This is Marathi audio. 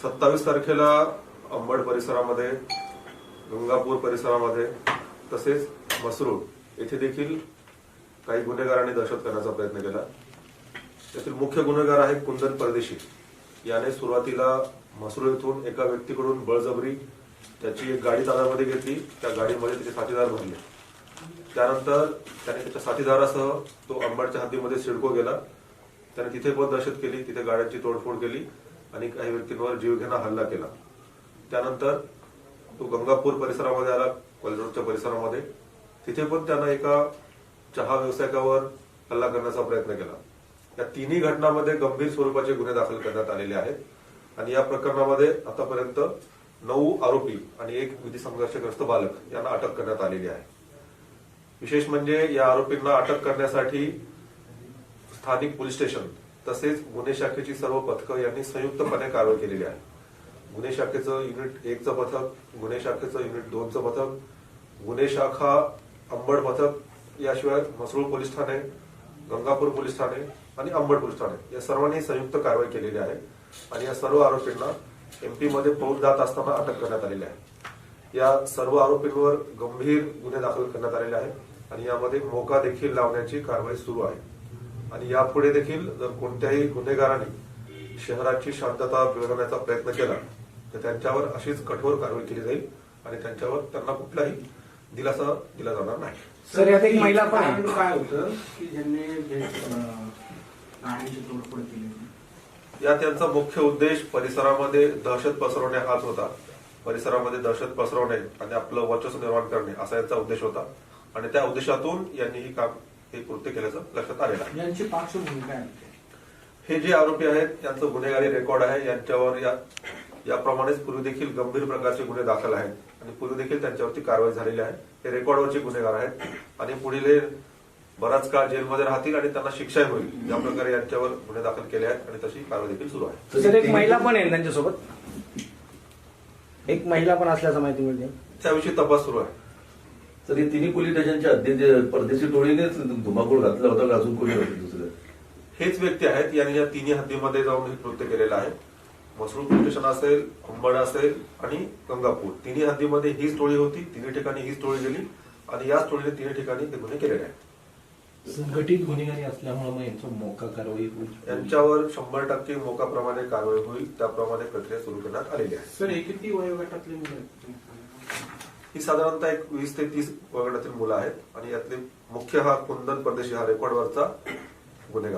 27 तारखेला अंबड परिसरामध्ये, गंगापूर परिसरामध्ये तसेच मसरूळ येथे देखील काही गुन्हेगारांनी दहशत करण्याचा प्रयत्न केला। त्यातील मुख्य गुन्हेगार आहे कुंदन परदेशी। याने सुरुवातीला मसरूळ येथून एका व्यक्तीकडून बळजबरी त्याची एक गाडी ताब्यामध्ये घेतली, त्या गाडीमध्ये त्याचे साथीदार भरले। त्यानंतर त्याने त्याच्या साथीदारासह तो अंबडच्या हद्दीमध्ये सिडको गेला। त्याने तिथे पण दहशत केली, तिथे गाड्यांची तोडफोड केली आणि काही व्यक्तींवर जीवघेणा हल्ला केला। त्यानंतर तो गंगापूर परिसरामध्ये आला, कॉलेजच्या परिसरामध्ये, तिथे पण त्यानं एका चहा व्यावसायिकावर हल्ला करण्याचा प्रयत्न केला। या तिन्ही घटनांमध्ये गंभीर स्वरूपाचे गुन्हे दाखल करण्यात आलेले आहेत आणि या प्रकरणामध्ये आतापर्यंत 9 आरोपी आणि 1 विधी संघर्षग्रस्त बालक यांना अटक करण्यात आलेली आहे। विशेष म्हणजे या आरोपींना अटक करण्यासाठी स्थानिक पोलीस स्टेशन तसेच गुन्हे शाखेची सर्व पथकं यांनी संयुक्तपणे कारवाई केलेली आहे। गुन्हे शाखेचं युनिट 1चं पथक, गुन्हे शाखेचं युनिट 2चं पथक, गुन्हे शाखा अंबड पथक, याशिवाय मसरूळ पोलीस ठाणे, गंगापूर पोलीस ठाणे आणि अंबड पोलीस ठाणे या सर्वांनी संयुक्त कारवाई केलेली आहे आणि या सर्व आरोपींना एमपी मध्ये पळून जात असताना अटक करण्यात आलेली आहे। या सर्व आरोपींवर गंभीर गुन्हे दाखल करण्यात आलेले आहेत आणि यामध्ये मोका देखील लावण्याची कारवाई सुरू आहे आणि यापुढे देखील जर कोणत्याही गुन्हेगारांनी शहराची शांतता बिघडवण्याचा प्रयत्न केला तर त्यांच्यावर अशीच कठोर कारवाई केली जाईल आणि त्यांना कुठलाही दिलासा दिला जाणार नाही। सर, यात एक महिला पण कारण काय होतं की ज्यांनी गाडीची तोडफोड केली? या त्यांचा मुख्य उद्देश परिसरामध्ये दहशत पसरवणे हाच होता। परिसरामध्ये दहशत पसरवणे आणि आपलं वर्चस्व निर्माण करणे असा यांचा उद्देश होता आणि त्या उद्देशातून यांनी हे कृत्य केल्याचं लक्षात आलेलं आहे। यांची पार्श्वभूमी काय? हे जे आरोपी आहेत यांचं गुन्हेगारी रेकॉर्ड आहे, यांच्यावर याप्रमाणेच पूर्वी देखील गंभीर प्रकारचे गुन्हे दाखल आहेत आणि पूर्वी देखील त्यांच्यावरती कारवाई झालेली आहे। हे रेकॉर्डवरचे गुन्हेगार आहेत आणि पुढील बराच काळ जेलमध्ये राहतील आणि त्यांना शिक्षाही होईल। या प्रकारे यांच्यावर गुन्हे दाखल केले आहेत आणि तशी कारवाई देखील सुरू आहे। सर, एक महिला पण आहे त्यांच्यासोबत, एक महिला पण असल्याचं माहिती मिळते, त्याविषयी तपास सुरू आहे। तर हे तिन्ही पोलीस स्टेशनच्या हद्दीत परदेशी टोळीनेच धुमाकूळ घातला होता का अजून कोणी होते दुसरं? हेच व्यक्ती आहेत, यांनी या तिन्ही हद्दीमध्ये जाऊन हे कृत्य केलेलं आहे। मसरूळ पोलीस स्टेशन असेल, अंबड असेल आणि गंगापूर, तिन्ही हद्दीमध्ये हीच टोळी होती, तिन्ही ठिकाणी हीच टोळी गेली आणि याच टोळीने तिन्ही ठिकाणी ते गुन्हे केलेले आहेत। संघटित गुन्हेगारी असल्यामुळे मग यांचं मोका कारवाई होईल, यांच्यावर 100% मोकाप्रमाणे कारवाई होईल, त्याप्रमाणे प्रक्रिया सुरू करण्यात आलेली आहे। सर, हे किती वयोगटातले मुलं? ही साधारणतः एक 20 ते 30 वयोगटातील मुलं आहेत आणि यातले मुख्य हा कुंदन परदेशी हा रेकॉर्डवरचा गुन्हेगार